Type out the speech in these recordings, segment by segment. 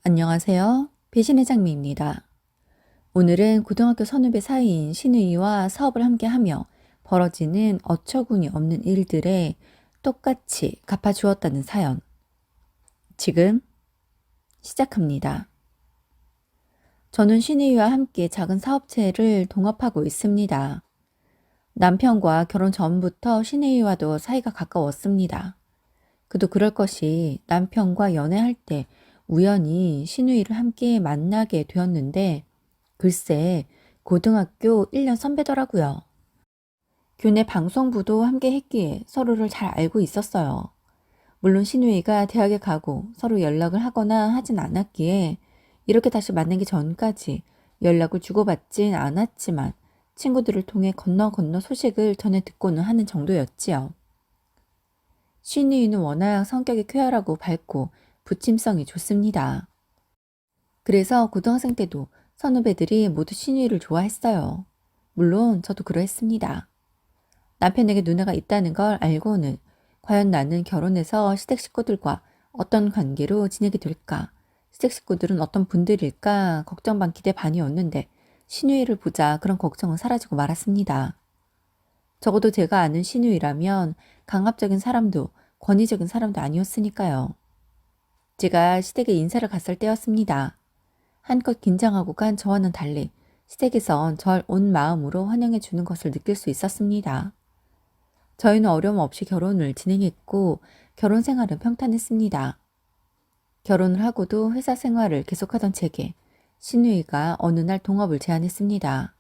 안녕하세요. 배신의 장미입니다. 오늘은 고등학교 선후배 사이인 신우이와 사업을 함께하며 벌어지는 어처구니 없는 일들에 똑같이 갚아주었다는 사연. 지금 시작합니다. 저는 신우이와 함께 작은 사업체를 동업하고 있습니다. 남편과 결혼 전부터 신우이와도 사이가 가까웠습니다. 그도 그럴 것이 남편과 연애할 때 우연히 신우이를 함께 만나게 되었는데 글쎄 고등학교 1년 선배더라고요. 교내 방송부도 함께 했기에 서로를 잘 알고 있었어요. 물론 신우이가 대학에 가고 서로 연락을 하거나 하진 않았기에 이렇게 다시 만나기 전까지 연락을 주고받진 않았지만 친구들을 통해 건너 소식을 전해 듣고는 하는 정도였지요. 신우이는 워낙 성격이 쾌활하고 밝고 부침성이 좋습니다. 그래서 고등학생 때도 선후배들이 모두 신우이를 좋아했어요. 물론 저도 그러했습니다. 남편에게 누나가 있다는 걸 알고는 과연 나는 결혼해서 시댁 식구들과 어떤 관계로 지내게 될까? 시댁 식구들은 어떤 분들일까? 걱정 반 기대 반이었는데 신우이를 보자 그런 걱정은 사라지고 말았습니다. 적어도 제가 아는 신우이라면 강압적인 사람도 권위적인 사람도 아니었으니까요. 제가 시댁에 인사를 갔을 때였습니다. 한껏 긴장하고 간 저와는 달리 시댁에선 절 온 마음으로 환영해 주는 것을 느낄 수 있었습니다. 저희는 어려움 없이 결혼을 진행했고 결혼 생활은 평탄했습니다. 결혼을 하고도 회사 생활을 계속하던 제게 신우이가 어느 날 동업을 제안했습니다.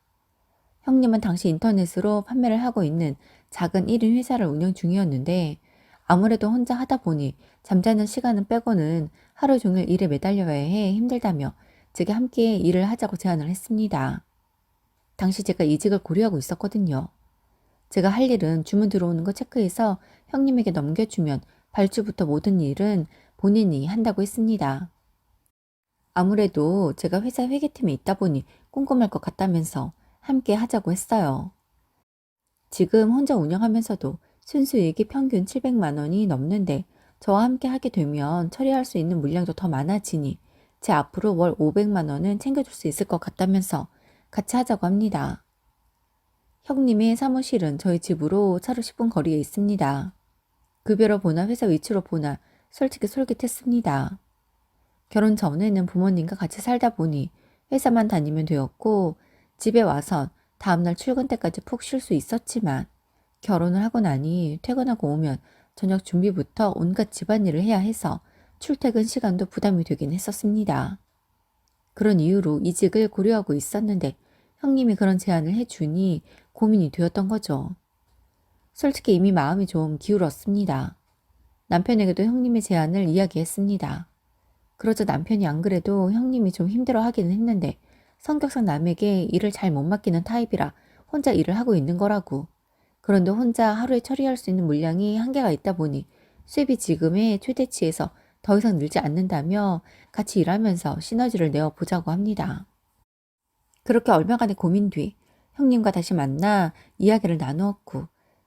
형님은 당시 인터넷으로 판매를 하고 있는 작은 1인 회사를 운영 중이었는데 아무래도 혼자 하다 보니 잠자는 시간은 빼고는 하루 종일 일에 매달려야 해 힘들다며 제게 함께 일을 하자고 제안을 했습니다. 당시 제가 이직을 고려하고 있었거든요. 제가 할 일은 주문 들어오는 거 체크해서 형님에게 넘겨주면 발주부터 모든 일은 본인이 한다고 했습니다. 아무래도 제가 회사 회계팀에 있다 보니 꼼꼼할 것 같다면서 함께 하자고 했어요. 지금 혼자 운영하면서도 순수이익이 평균 700만 원이 넘는데 저와 함께 하게 되면 처리할 수 있는 물량도 더 많아지니 제 앞으로 월 500만 원은 챙겨줄 수 있을 것 같다면서 같이 하자고 합니다. 형님의 사무실은 저희 집으로 차로 10분 거리에 있습니다. 급여로 보나 회사 위치로 보나 솔직히 솔깃했습니다. 결혼 전에는 부모님과 같이 살다 보니 회사만 다니면 되었고 집에 와선 다음날 출근 때까지 푹 쉴 수 있었지만 결혼을 하고 나니 퇴근하고 오면 저녁 준비부터 온갖 집안일을 해야 해서 출퇴근 시간도 부담이 되긴 했었습니다. 그런 이유로 이직을 고려하고 있었는데 형님이 그런 제안을 해주니 고민이 되었던 거죠. 솔직히 이미 마음이 좀 기울었습니다. 남편에게도 형님의 제안을 이야기했습니다. 그러자 남편이 안 그래도 형님이 좀 힘들어 하기는 했는데 성격상 남에게 일을 잘 못 맡기는 타입이라 혼자 일을 하고 있는 거라고. 그런데 혼자 하루에 처리할 수 있는 물량이 한계가 있다 보니 수입이 지금의 최대치에서 더 이상 늘지 않는다며 같이 일하면서 시너지를 내어 보자고 합니다. 그렇게 얼마간의 고민 뒤 형님과 다시 만나 이야기를 나누었고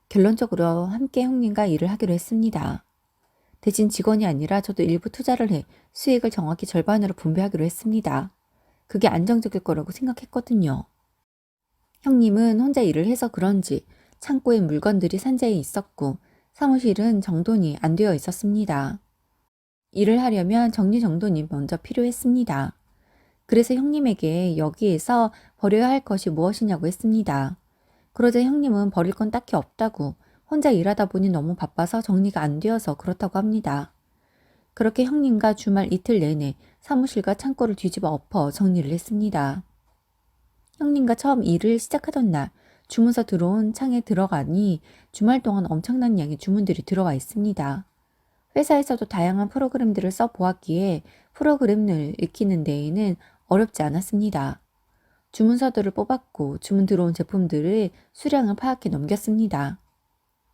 결론적으로 함께 형님과 일을 하기로 했습니다. 대신 직원이 아니라 저도 일부 투자를 해 수익을 정확히 절반으로 분배하기로 했습니다. 그게 안정적일 거라고 생각했거든요. 형님은 혼자 일을 해서 그런지 창고에 물건들이 산재해 있었고 사무실은 정돈이 안 되어 있었습니다. 일을 하려면 정리정돈이 먼저 필요했습니다. 그래서 형님에게 여기에서 버려야 할 것이 무엇이냐고 했습니다. 그러자 형님은 버릴 건 딱히 없다고 혼자 일하다 보니 너무 바빠서 정리가 안 되어서 그렇다고 합니다. 그렇게 형님과 주말 이틀 내내 사무실과 창고를 뒤집어 엎어 정리를 했습니다. 형님과 처음 일을 시작하던 날 주문서 들어온 창에 들어가니 주말 동안 엄청난 양의 주문들이 들어와 있습니다. 회사에서도 다양한 프로그램들을 써보았기에 프로그램을 익히는 데에는 어렵지 않았습니다. 주문서들을 뽑았고 주문 들어온 제품들의 수량을 파악해 넘겼습니다.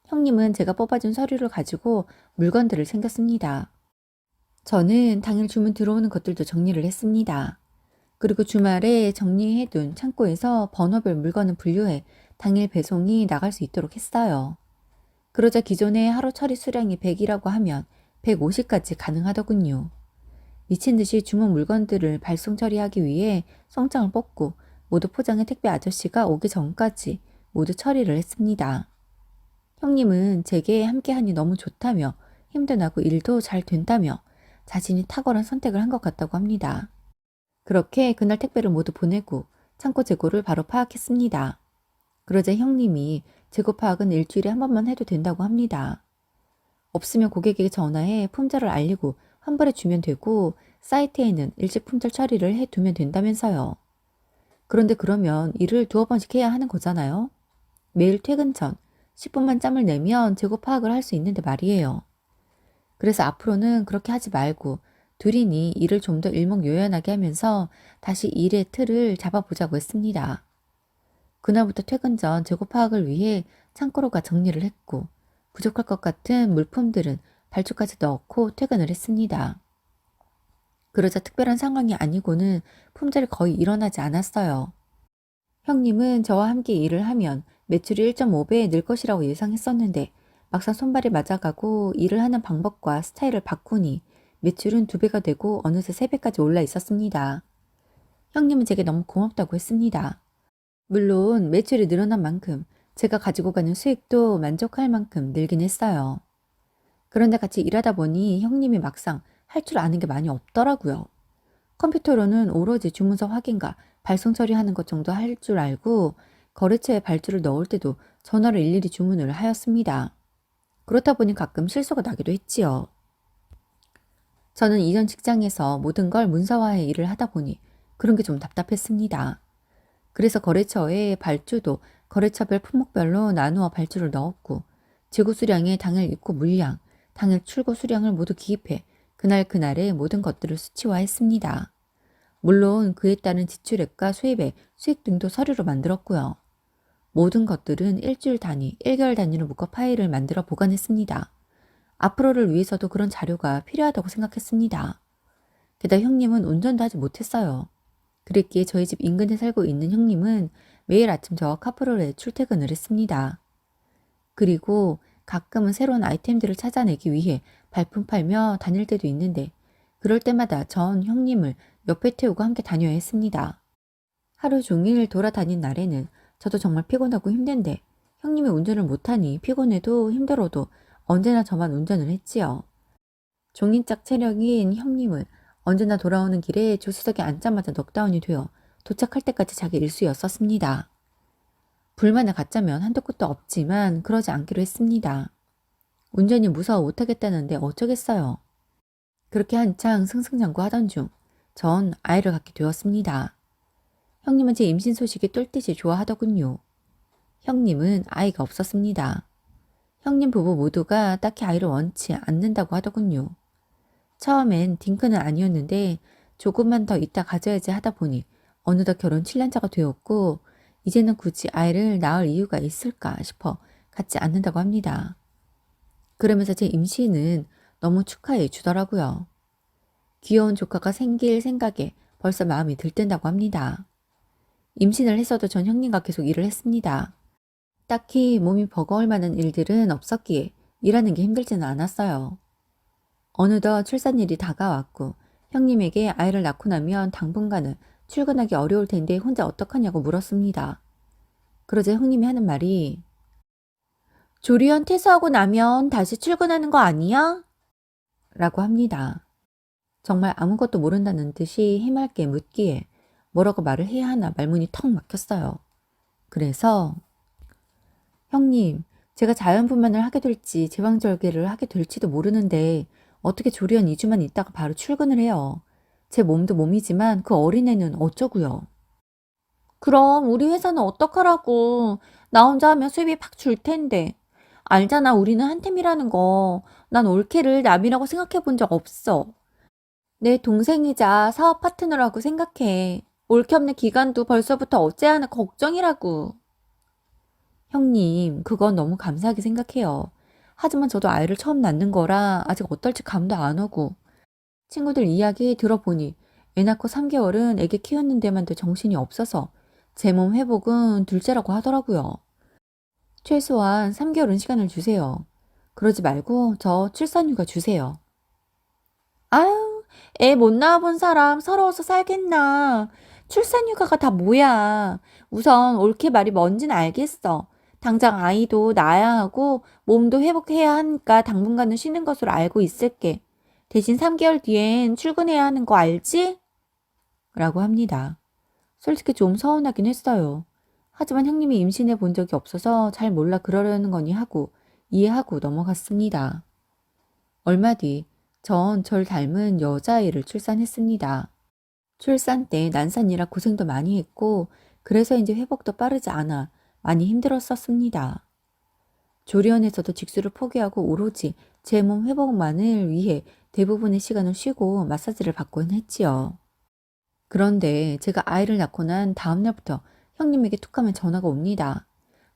형님은 제가 뽑아준 서류를 가지고 물건들을 챙겼습니다. 저는 당일 주문 들어오는 것들도 정리를 했습니다. 그리고 주말에 정리해둔 창고에서 번호별 물건을 분류해 당일 배송이 나갈 수 있도록 했어요. 그러자 기존의 하루 처리 수량이 100이라고 하면 150까지 가능하더군요. 미친 듯이 주문 물건들을 발송 처리하기 위해 송장을 뽑고 모두 포장해 택배 아저씨가 오기 전까지 모두 처리를 했습니다. 형님은 제게 함께하니 너무 좋다며 힘도 나고 일도 잘 된다며 자신이 탁월한 선택을 한 것 같다고 합니다. 그렇게 그날 택배를 모두 보내고 창고 재고를 바로 파악했습니다. 그러자 형님이 재고 파악은 일주일에 한 번만 해도 된다고 합니다. 없으면 고객에게 전화해 품절을 알리고 환불해 주면 되고 사이트에는 일찍 품절 처리를 해두면 된다면서요. 그런데 그러면 일을 두어 번씩 해야 하는 거잖아요. 매일 퇴근 전 10분만 짬을 내면 재고 파악을 할 수 있는데 말이에요. 그래서 앞으로는 그렇게 하지 말고 둘이니 일을 좀 더 일목요연하게 하면서 다시 일의 틀을 잡아보자고 했습니다. 그날부터 퇴근 전 재고 파악을 위해 창고로가 정리를 했고 부족할 것 같은 물품들은 발주까지 넣고 퇴근을 했습니다. 그러자 특별한 상황이 아니고는 품절이 거의 일어나지 않았어요. 형님은 저와 함께 일을 하면 매출이 1.5배 늘 것이라고 예상했었는데 막상 손발이 맞아가고 일을 하는 방법과 스타일을 바꾸니 매출은 2배가 되고 어느새 3배까지 올라 있었습니다. 형님은 제게 너무 고맙다고 했습니다. 물론 매출이 늘어난 만큼 제가 가지고 가는 수익도 만족할 만큼 늘긴 했어요. 그런데 같이 일하다 보니 형님이 막상 할 줄 아는 게 많이 없더라고요. 컴퓨터로는 오로지 주문서 확인과 발송 처리하는 것 정도 할 줄 알고 거래처에 발주를 넣을 때도 전화로 일일이 주문을 하였습니다. 그렇다 보니 가끔 실수가 나기도 했지요. 저는 이전 직장에서 모든 걸 문서화해 일을 하다 보니 그런 게 좀 답답했습니다. 그래서 거래처에 발주도 거래처별 품목별로 나누어 발주를 넣었고 재고 수량에 당일 입고 물량, 당일 출고 수량을 모두 기입해 그날의 모든 것들을 수치화했습니다. 물론 그에 따른 지출액과 수입액, 수익 등도 서류로 만들었고요. 모든 것들은 일주일 단위, 1개월 단위로 묶어 파일을 만들어 보관했습니다. 앞으로를 위해서도 그런 자료가 필요하다고 생각했습니다. 게다가 형님은 운전도 하지 못했어요. 그랬기에 저희 집 인근에 살고 있는 형님은 매일 아침 저와 카풀을 출퇴근을 했습니다. 그리고 가끔은 새로운 아이템들을 찾아내기 위해 발품 팔며 다닐 때도 있는데 그럴 때마다 전 형님을 옆에 태우고 함께 다녀야 했습니다. 하루 종일 돌아다닌 날에는 저도 정말 피곤하고 힘든데 형님이 운전을 못하니 피곤해도 힘들어도 언제나 저만 운전을 했지요. 종이짝 체력인 형님은 언제나 돌아오는 길에 조수석에 앉자마자 넉다운이 되어 도착할 때까지 자기 일수였었습니다. 불만을 갖자면 한도 끝도 없지만 그러지 않기로 했습니다. 운전이 무서워 못하겠다는데 어쩌겠어요. 그렇게 한창 승승장구하던 중 전 아이를 갖게 되었습니다. 형님은 제 임신 소식이 똘듯이 좋아하더군요. 형님은 아이가 없었습니다. 형님 부부 모두가 딱히 아이를 원치 않는다고 하더군요. 처음엔 딩크는 아니었는데 조금만 더 있다 가져야지 하다 보니 어느덧 결혼 7년차가 되었고 이제는 굳이 아이를 낳을 이유가 있을까 싶어 갖지 않는다고 합니다. 그러면서 제 임신은 너무 축하해 주더라고요. 귀여운 조카가 생길 생각에 벌써 마음이 들뜬다고 합니다. 임신을 했어도 전 형님과 계속 일을 했습니다. 딱히 몸이 버거울 만한 일들은 없었기에 일하는 게 힘들지는 않았어요. 어느덧 출산일이 다가왔고 형님에게 아이를 낳고 나면 당분간은 출근하기 어려울 텐데 혼자 어떡하냐고 물었습니다. 그러자 형님이 하는 말이 조리원 퇴소하고 나면 다시 출근하는 거 아니야? 라고 합니다. 정말 아무것도 모른다는 듯이 해맑게 묻기에 뭐라고 말을 해야 하나 말문이 턱 막혔어요. 그래서 형님, 제가 자연분만을 하게 될지 제왕절개를 하게 될지도 모르는데 어떻게 조리원 2주만 있다가 바로 출근을 해요. 제 몸도 몸이지만 그 어린애는 어쩌고요. 그럼 우리 회사는 어떡하라고. 나 혼자 하면 수입이 팍 줄 텐데. 알잖아, 우리는 한 팀이라는 거. 난 올케를 남이라고 생각해 본 적 없어. 내 동생이자 사업 파트너라고 생각해. 올케 없는 기간도 벌써부터 어째 하나 걱정이라고. 형님, 그건 너무 감사하게 생각해요. 하지만 저도 아이를 처음 낳는 거라 아직 어떨지 감도 안 오고. 친구들 이야기 들어보니 애 낳고 3개월은 애기 키우는 데만 도 정신이 없어서 제 몸 회복은 둘째라고 하더라고요. 최소한 3개월은 시간을 주세요. 그러지 말고 저 출산휴가 주세요. 아유, 애 못 낳아본 사람 서러워서 살겠나. 출산휴가가 다 뭐야. 우선 옳게 말이 뭔진 알겠어. 당장 아이도 낳아야 하고 몸도 회복해야 하니까 당분간은 쉬는 것으로 알고 있을게. 대신 3개월 뒤엔 출근해야 하는 거 알지? 라고 합니다. 솔직히 좀 서운하긴 했어요. 하지만 형님이 임신해 본 적이 없어서 잘 몰라 그러려는 거니 하고 이해하고 넘어갔습니다. 얼마 뒤, 전 절 닮은 여자아이를 출산했습니다. 출산 때 난산이라 고생도 많이 했고, 그래서인지 회복도 빠르지 않아 많이 힘들었었습니다. 조리원에서도 직수를 포기하고 오로지 제 몸 회복만을 위해 대부분의 시간을 쉬고 마사지를 받곤 했지요. 그런데 제가 아이를 낳고 난 다음 날부터 형님에게 툭하면 전화가 옵니다.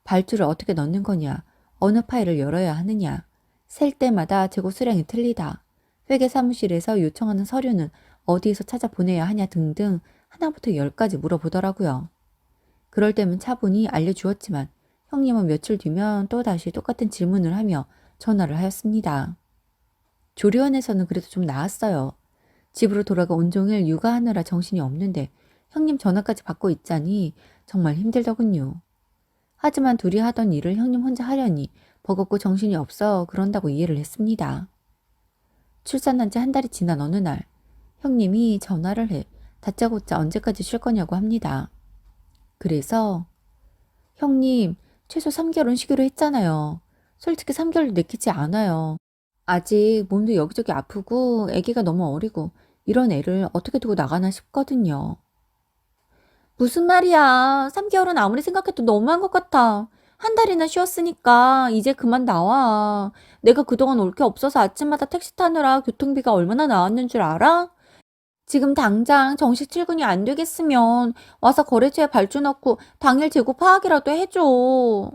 발주를 어떻게 넣는 거냐, 어느 파일을 열어야 하느냐, 셀 때마다 재고 수량이 틀리다, 회계 사무실에서 요청하는 서류는 어디에서 찾아보내야 하냐 등등 하나부터 열까지 물어보더라고요. 그럴 때면 차분히 알려주었지만 형님은 며칠 뒤면 또다시 똑같은 질문을 하며 전화를 하였습니다. 조리원에서는 그래도 좀 나았어요. 집으로 돌아가 온종일 육아하느라 정신이 없는데 형님 전화까지 받고 있자니 정말 힘들더군요. 하지만 둘이 하던 일을 형님 혼자 하려니 버겁고 정신이 없어 그런다고 이해를 했습니다. 출산한 지 한 달이 지난 어느 날 형님이 전화를 해 다짜고짜 언제까지 쉴 거냐고 합니다. 그래서 형님 최소 3개월은 쉬기로 했잖아요. 솔직히 3개월도 내키지 않아요. 아직 몸도 여기저기 아프고 아기가 너무 어리고 이런 애를 어떻게 두고 나가나 싶거든요. 무슨 말이야. 3개월은 아무리 생각해도 너무한 것 같아. 한 달이나 쉬었으니까 이제 그만 나와. 내가 그동안 올 게 없어서 아침마다 택시 타느라 교통비가 얼마나 나왔는 줄 알아? 지금 당장 정식 출근이 안 되겠으면 와서 거래처에 발주 넣고 당일 재고 파악이라도 해줘.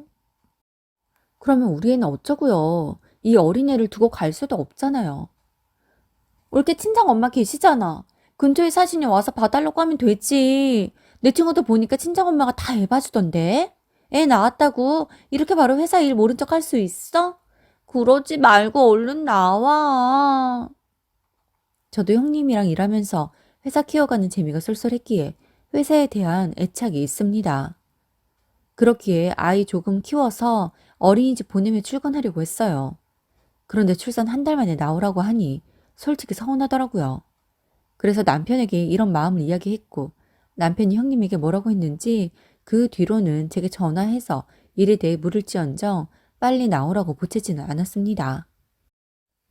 그러면 우리 애는 어쩌고요? 이 어린애를 두고 갈 수도 없잖아요. 올게 친정 엄마 계시잖아. 근처에 사시니 와서 봐달라고 하면 되지. 내 친구들 보니까 친정 엄마가 다 애 봐주던데. 애 낳았다고 이렇게 바로 회사 일 모른 척 할 수 있어? 그러지 말고 얼른 나와. 저도 형님이랑 일하면서 회사 키워가는 재미가 쏠쏠했기에 회사에 대한 애착이 있습니다. 그렇기에 아이 조금 키워서 어린이집 보내며 출근하려고 했어요. 그런데 출산 한 달 만에 나오라고 하니 솔직히 서운하더라고요. 그래서 남편에게 이런 마음을 이야기했고 남편이 형님에게 뭐라고 했는지 그 뒤로는 제게 전화해서 일에 대해 물을지언정 빨리 나오라고 보채지는 않았습니다.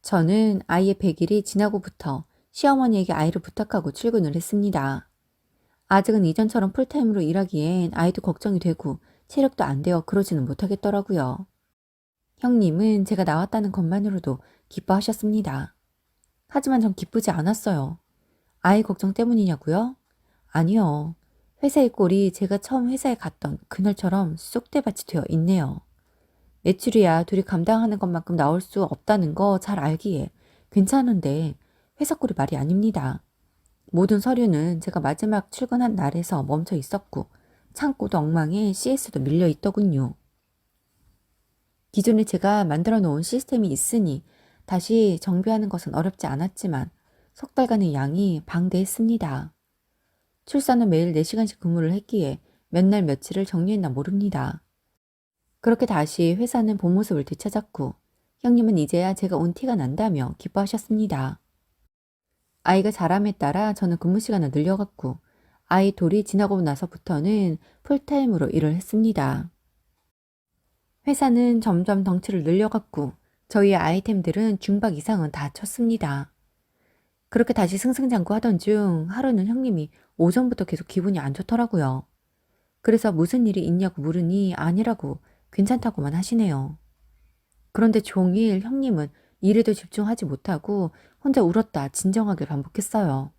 저는 아이의 100일이 지나고부터 시어머니에게 아이를 부탁하고 출근을 했습니다. 아직은 이전처럼 풀타임으로 일하기엔 아이도 걱정이 되고 체력도 안 되어 그러지는 못하겠더라고요. 형님은 제가 나왔다는 것만으로도 기뻐하셨습니다. 하지만 전 기쁘지 않았어요. 아이 걱정 때문이냐고요? 아니요. 회사의 꼴이 제가 처음 회사에 갔던 그날처럼 쑥대밭이 되어 있네요. 매출이야 둘이 감당하는 것만큼 나올 수 없다는 거 잘 알기에 괜찮은데 회사 꼴이 말이 아닙니다. 모든 서류는 제가 마지막 출근한 날에서 멈춰 있었고 창고도 엉망에 CS도 밀려 있더군요. 기존에 제가 만들어 놓은 시스템이 있으니 다시 정비하는 것은 어렵지 않았지만 석 달간의 양이 방대했습니다. 출산 후 매일 4시간씩 근무를 했기에 몇 날 며칠을 정리했나 모릅니다. 그렇게 다시 회사는 본 모습을 되찾았고 형님은 이제야 제가 온 티가 난다며 기뻐하셨습니다. 아이가 자람에 따라 저는 근무 시간을 늘려갔고 아이 돌이 지나고 나서부터는 풀타임으로 일을 했습니다. 회사는 점점 덩치를 늘려갔고 저희의 아이템들은 중박 이상은 다 쳤습니다. 그렇게 다시 승승장구하던 중 하루는 형님이 오전부터 계속 기분이 안 좋더라고요. 그래서 무슨 일이 있냐고 물으니 아니라고 괜찮다고만 하시네요. 그런데 종일 형님은 일에도 집중하지 못하고 혼자 울었다 진정하게 반복했어요.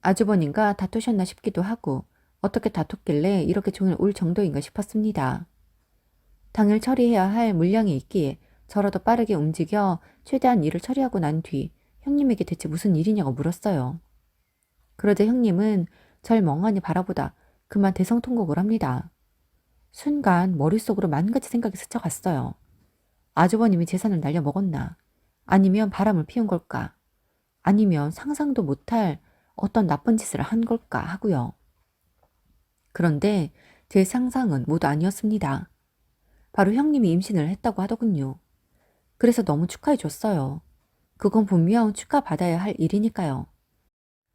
아주버님과 다투셨나 싶기도 하고 어떻게 다퉜길래 이렇게 종일 울 정도인가 싶었습니다. 당일 처리해야 할 물량이 있기에 저라도 빠르게 움직여 최대한 일을 처리하고 난 뒤 형님에게 대체 무슨 일이냐고 물었어요. 그러자 형님은 절 멍하니 바라보다 그만 대성통곡을 합니다. 순간 머릿속으로 만 가지 생각이 스쳐갔어요. 아주버님이 재산을 날려 먹었나? 아니면 바람을 피운 걸까? 아니면 상상도 못할 어떤 나쁜 짓을 한 걸까 하고요. 그런데 제 상상은 모두 아니었습니다. 바로 형님이 임신을 했다고 하더군요. 그래서 너무 축하해 줬어요. 그건 분명 축하받아야 할 일이니까요.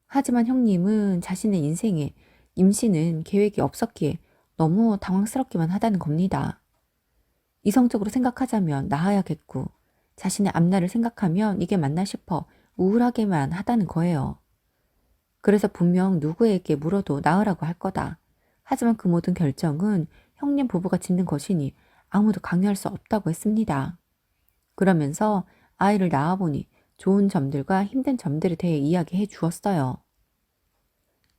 하지만 형님은 자신의 인생에 임신은 계획이 없었기에 너무 당황스럽기만 하다는 겁니다. 이성적으로 생각하자면 낳아야겠고 자신의 앞날을 생각하면 이게 맞나 싶어 우울하게만 하다는 거예요. 그래서 분명 누구에게 물어도 낳으라고 할 거다. 하지만 그 모든 결정은 형님 부부가 짓는 것이니 아무도 강요할 수 없다고 했습니다. 그러면서 아이를 낳아보니 좋은 점들과 힘든 점들에 대해 이야기해 주었어요.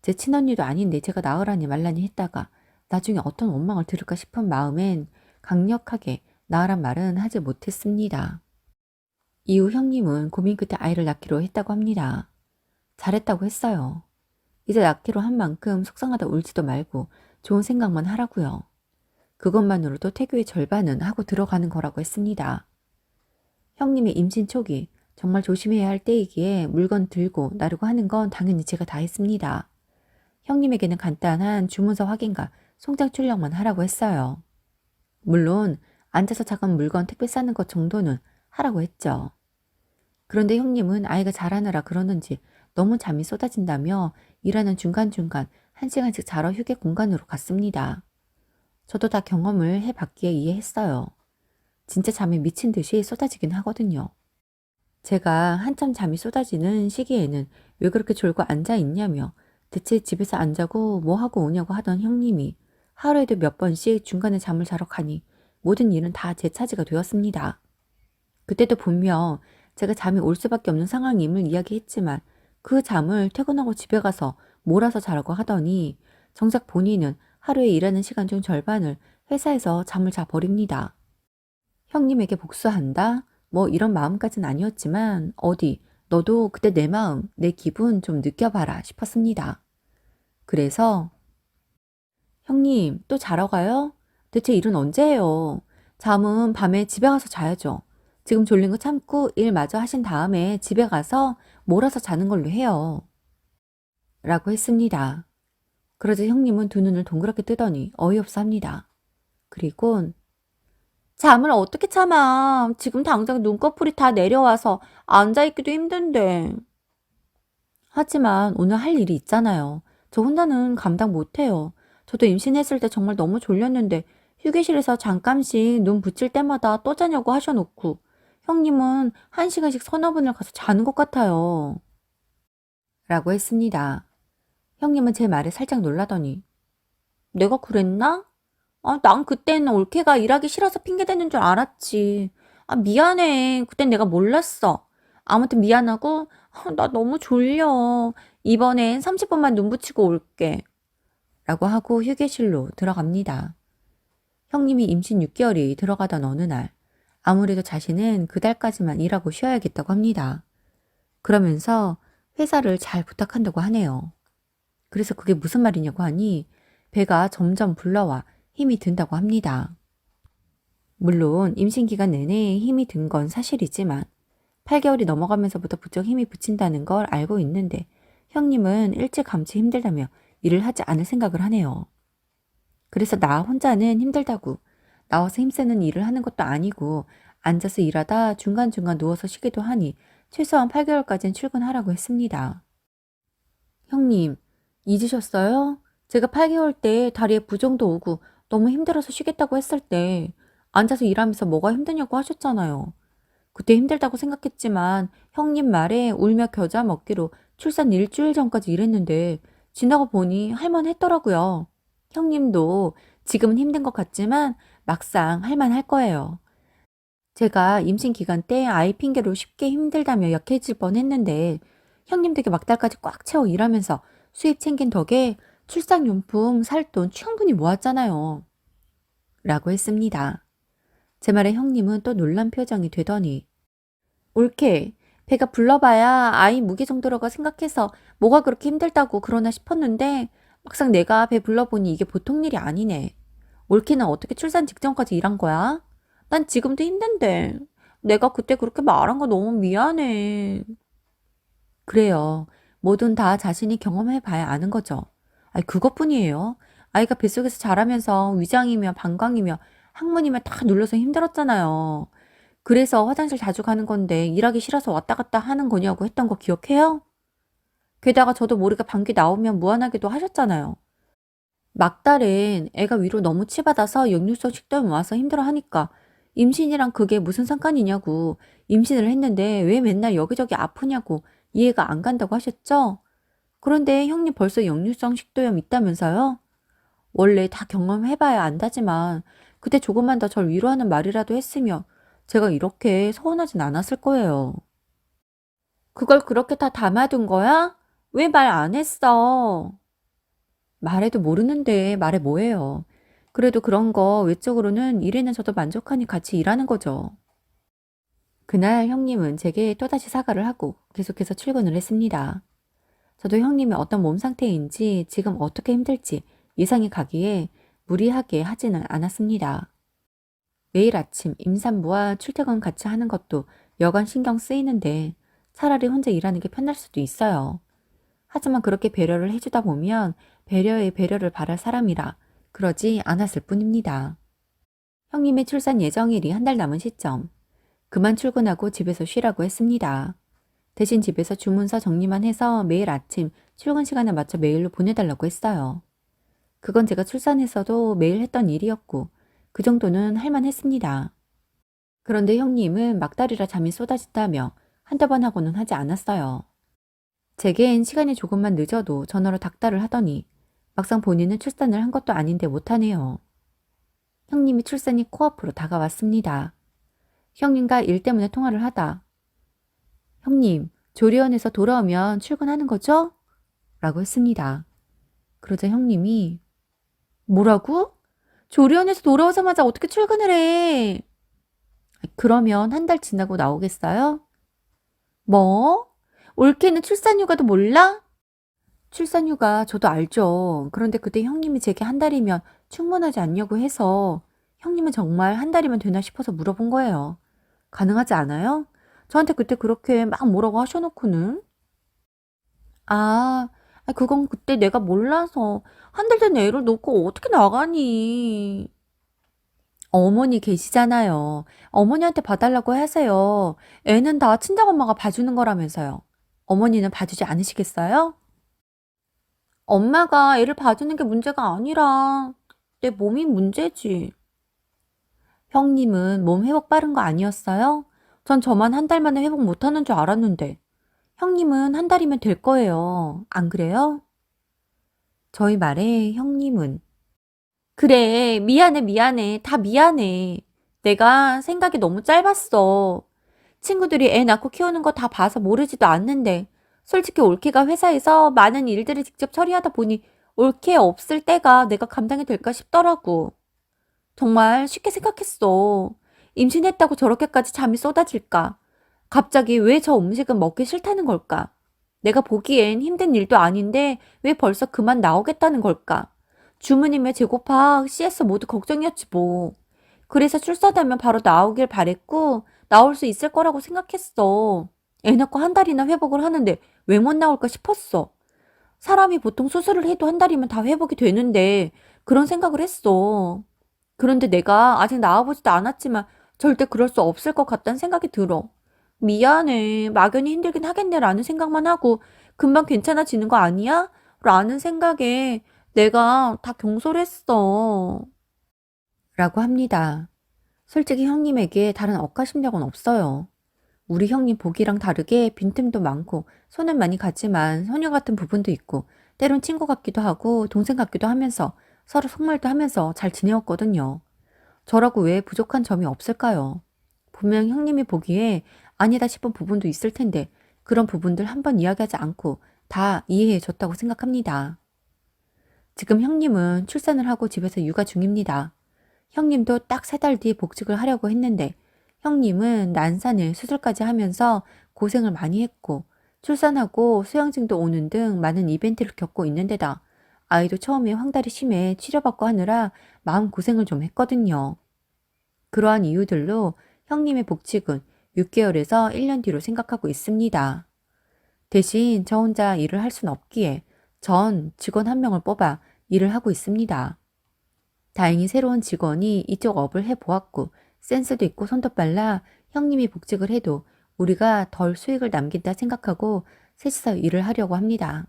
제 친언니도 아닌데 제가 낳으라니 말라니 했다가 나중에 어떤 원망을 들을까 싶은 마음엔 강력하게 낳으란 말은 하지 못했습니다. 이후 형님은 고민 끝에 아이를 낳기로 했다고 합니다. 잘했다고 했어요. 이제 낳기로 한 만큼 속상하다 울지도 말고 좋은 생각만 하라고요. 그것만으로도 태교의 절반은 하고 들어가는 거라고 했습니다. 형님의 임신 초기 정말 조심해야 할 때이기에 물건 들고 나르고 하는 건 당연히 제가 다 했습니다. 형님에게는 간단한 주문서 확인과 송장 출력만 하라고 했어요. 물론 앉아서 작은 물건 택배 싸는 것 정도는 하라고 했죠. 그런데 형님은 아이가 자라느라 그러는지 너무 잠이 쏟아진다며 일하는 중간중간 1시간씩 자러 휴게 공간으로 갔습니다. 저도 다 경험을 해봤기에 이해했어요. 진짜 잠이 미친 듯이 쏟아지긴 하거든요. 제가 한참 잠이 쏟아지는 시기에는 왜 그렇게 졸고 앉아 있냐며 대체 집에서 안 자고 뭐 하고 오냐고 하던 형님이 하루에도 몇 번씩 중간에 잠을 자러 가니 모든 일은 다 제 차지가 되었습니다. 그때도 분명 제가 잠이 올 수밖에 없는 상황임을 이야기했지만 그 잠을 퇴근하고 집에 가서 몰아서 자라고 하더니 정작 본인은 하루에 일하는 시간 중 절반을 회사에서 잠을 자버립니다. 형님에게 복수한다? 뭐 이런 마음까진 아니었지만 어디 너도 그때 내 마음, 내 기분 좀 느껴봐라 싶었습니다. 그래서 형님 또 자러 가요? 대체 일은 언제 해요? 잠은 밤에 집에 가서 자야죠. 지금 졸린 거 참고 일 마저 하신 다음에 집에 가서 몰아서 자는 걸로 해요. 라고 했습니다. 그러자 형님은 두 눈을 동그랗게 뜨더니 어이없어 합니다. 그리곤 잠을 어떻게 참아. 지금 당장 눈꺼풀이 다 내려와서 앉아있기도 힘든데. 하지만 오늘 할 일이 있잖아요. 저 혼자는 감당 못해요. 저도 임신했을 때 정말 너무 졸렸는데 휴게실에서 잠깐씩 눈 붙일 때마다 또 자냐고 하셔놓고 형님은 1시간씩 서너 번을 가서 자는 것 같아요. 라고 했습니다. 형님은 제 말에 살짝 놀라더니 내가 그랬나? 난 그때는 올케가 일하기 싫어서 핑계대는 줄 알았지. 미안해. 그땐 내가 몰랐어. 아무튼 미안하고, 나 너무 졸려. 이번엔 30분만 눈 붙이고 올게. 라고 하고 휴게실로 들어갑니다. 형님이 임신 6개월이 들어가던 어느 날, 아무래도 자신은 그달까지만 일하고 쉬어야겠다고 합니다. 그러면서 회사를 잘 부탁한다고 하네요. 그래서 그게 무슨 말이냐고 하니 배가 점점 불러와 힘이 든다고 합니다. 물론 임신 기간 내내 힘이 든 건 사실이지만 8개월이 넘어가면서부터 부쩍 힘이 붙인다는 걸 알고 있는데 형님은 일찌감치 힘들다며 일을 하지 않을 생각을 하네요. 그래서 나 혼자는 힘들다고 나와서 힘쓰는 일을 하는 것도 아니고 앉아서 일하다 중간중간 누워서 쉬기도 하니 최소한 8개월까지는 출근하라고 했습니다. 형님, 잊으셨어요? 제가 8개월 때 다리에 부종도 오고 너무 힘들어서 쉬겠다고 했을 때 앉아서 일하면서 뭐가 힘드냐고 하셨잖아요. 그때 힘들다고 생각했지만 형님 말에 울며 겨자 먹기로 출산 일주일 전까지 일했는데 지나고 보니 할만했더라고요. 형님도 지금은 힘든 것 같지만 막상 할만할 거예요. 제가 임신 기간 때 아이 핑계로 쉽게 힘들다며 약해질 뻔했는데 형님 댁에 막달까지 꽉 채워 일하면서 수입 챙긴 덕에 출산용품 살 돈 충분히 모았잖아요. 라고 했습니다. 제 말에 형님은 또 놀란 표정이 되더니 옳게 배가 불러봐야 아이 무게 정도라고 생각해서 뭐가 그렇게 힘들다고 그러나 싶었는데 막상 내가 배 불러보니 이게 보통 일이 아니네. 옳게는 어떻게 출산 직전까지 일한 거야? 난 지금도 힘든데 내가 그때 그렇게 말한 거 너무 미안해. 그래요. 뭐든 다 자신이 경험해 봐야 아는 거죠. 아니, 그것뿐이에요. 아이가 뱃속에서 자라면서 위장이며 방광이며 항문이며 다 눌려서 힘들었잖아요. 그래서 화장실 자주 가는 건데 일하기 싫어서 왔다 갔다 하는 거냐고 했던 거 기억해요? 게다가 저도 모르게 방귀 나오면 무안하기도 하셨잖아요. 막달엔 애가 위로 너무 치받아서 역류성 식도염 와서 힘들어하니까 임신이랑 그게 무슨 상관이냐고 임신을 했는데 왜 맨날 여기저기 아프냐고 이해가 안 간다고 하셨죠? 그런데 형님 벌써 역류성 식도염 있다면서요? 원래 다 경험해봐야 안다지만 그때 조금만 더 절 위로하는 말이라도 했으면 제가 이렇게 서운하진 않았을 거예요. 그걸 그렇게 다 담아둔 거야? 왜 말 안 했어? 말해도 모르는데 말해 뭐해요. 그래도 그런 거 외적으로는 일에는 저도 만족하니 같이 일하는 거죠. 그날 형님은 제게 또다시 사과를 하고 계속해서 출근을 했습니다. 저도 형님이 어떤 몸 상태인지 지금 어떻게 힘들지 예상이 가기에 무리하게 하지는 않았습니다. 매일 아침 임산부와 출퇴근 같이 하는 것도 여간 신경 쓰이는데 차라리 혼자 일하는 게 편할 수도 있어요. 하지만 그렇게 배려를 해주다 보면 배려에 배려를 바랄 사람이라 그러지 않았을 뿐입니다. 형님의 출산 예정일이 한 달 남은 시점. 그만 출근하고 집에서 쉬라고 했습니다. 대신 집에서 주문서 정리만 해서 매일 아침 출근 시간에 맞춰 메일로 보내달라고 했어요. 그건 제가 출산했어도 매일 했던 일이었고 그 정도는 할만했습니다. 그런데 형님은 막달이라 잠이 쏟아진다며 한두 번 하고는 하지 않았어요. 제겐 시간이 조금만 늦어도 전화로 닥달을 하더니 막상 본인은 출산을 한 것도 아닌데 못하네요. 형님이 출산이 코앞으로 다가왔습니다. 형님과 일 때문에 통화를 하다. 형님, 조리원에서 돌아오면 출근하는 거죠? 라고 했습니다. 그러자 형님이 뭐라고? 조리원에서 돌아오자마자 어떻게 출근을 해? 그러면 한 달 지나고 나오겠어요? 뭐? 올케는 출산휴가도 몰라? 출산휴가 저도 알죠. 그런데 그때 형님이 제게 한 달이면 충분하지 않냐고 해서 형님은 정말 한 달이면 되나 싶어서 물어본 거예요. 가능하지 않아요? 저한테 그때 그렇게 막 뭐라고 하셔놓고는. 아, 그건 그때 내가 몰라서 한 달 된 애를 놓고 어떻게 나가니? 어머니 계시잖아요. 어머니한테 봐달라고 하세요. 애는 다 친정엄마가 봐주는 거라면서요. 어머니는 봐주지 않으시겠어요? 엄마가 애를 봐주는 게 문제가 아니라 내 몸이 문제지. 형님은 몸 회복 빠른 거 아니었어요? 전 저만 한 달 만에 회복 못하는 줄 알았는데 형님은 한 달이면 될 거예요. 안 그래요? 저희 말에 형님은 그래, 미안해, 미안해. 다 미안해. 내가 생각이 너무 짧았어. 친구들이 애 낳고 키우는 거 다 봐서 모르지도 않는데 솔직히 올케가 회사에서 많은 일들을 직접 처리하다 보니 올케 없을 때가 내가 감당이 될까 싶더라고. 정말 쉽게 생각했어. 임신했다고 저렇게까지 잠이 쏟아질까? 갑자기 왜 저 음식은 먹기 싫다는 걸까? 내가 보기엔 힘든 일도 아닌데 왜 벌써 그만 나오겠다는 걸까? 주문이며 재고파 CS 모두 걱정이었지 뭐. 그래서 출산하면 바로 나오길 바랬고 나올 수 있을 거라고 생각했어. 애 낳고 한 달이나 회복을 하는데 왜 못 나올까 싶었어. 사람이 보통 수술을 해도 한 달이면 다 회복이 되는데 그런 생각을 했어. 그런데 내가 아직 나와보지도 않았지만 절대 그럴 수 없을 것 같다는 생각이 들어. 미안해. 막연히 힘들긴 하겠네 라는 생각만 하고 금방 괜찮아지는 거 아니야? 라는 생각에 내가 다 경솔했어. 라고 합니다. 솔직히 형님에게 다른 억하심력은 없어요. 우리 형님 보기랑 다르게 빈틈도 많고 손은 많이 가지만 소녀 같은 부분도 있고 때론 친구 같기도 하고 동생 같기도 하면서 서로 속말도 하면서 잘 지내왔거든요. 저라고 왜 부족한 점이 없을까요? 분명 형님이 보기에 아니다 싶은 부분도 있을 텐데 그런 부분들 한번 이야기하지 않고 다 이해해 줬다고 생각합니다. 지금 형님은 출산을 하고 집에서 육아 중입니다. 형님도 딱 3달 뒤에 복직을 하려고 했는데 형님은 난산을 수술까지 하면서 고생을 많이 했고 출산하고 수영증도 오는 등 많은 이벤트를 겪고 있는데다 아이도 처음에 황달이 심해 치료받고 하느라 마음고생을 좀 했거든요. 그러한 이유들로 형님의 복직은 6개월에서 1년 뒤로 생각하고 있습니다. 대신 저 혼자 일을 할 순 없기에 전 직원 한 명을 뽑아 일을 하고 있습니다. 다행히 새로운 직원이 이쪽 업을 해보았고 센스도 있고 손도 빨라 형님이 복직을 해도 우리가 덜 수익을 남긴다 생각하고 셋이서 일을 하려고 합니다.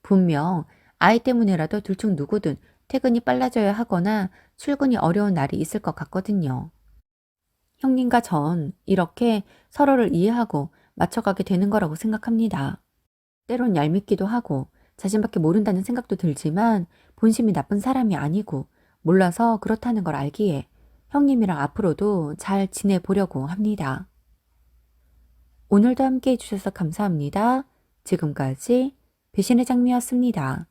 분명 아이 때문에라도 둘 중 누구든 퇴근이 빨라져야 하거나 출근이 어려운 날이 있을 것 같거든요. 형님과 전 이렇게 서로를 이해하고 맞춰가게 되는 거라고 생각합니다. 때론 얄밉기도 하고 자신밖에 모른다는 생각도 들지만 본심이 나쁜 사람이 아니고 몰라서 그렇다는 걸 알기에 형님이랑 앞으로도 잘 지내보려고 합니다. 오늘도 함께 해주셔서 감사합니다. 지금까지 배신의 장미였습니다.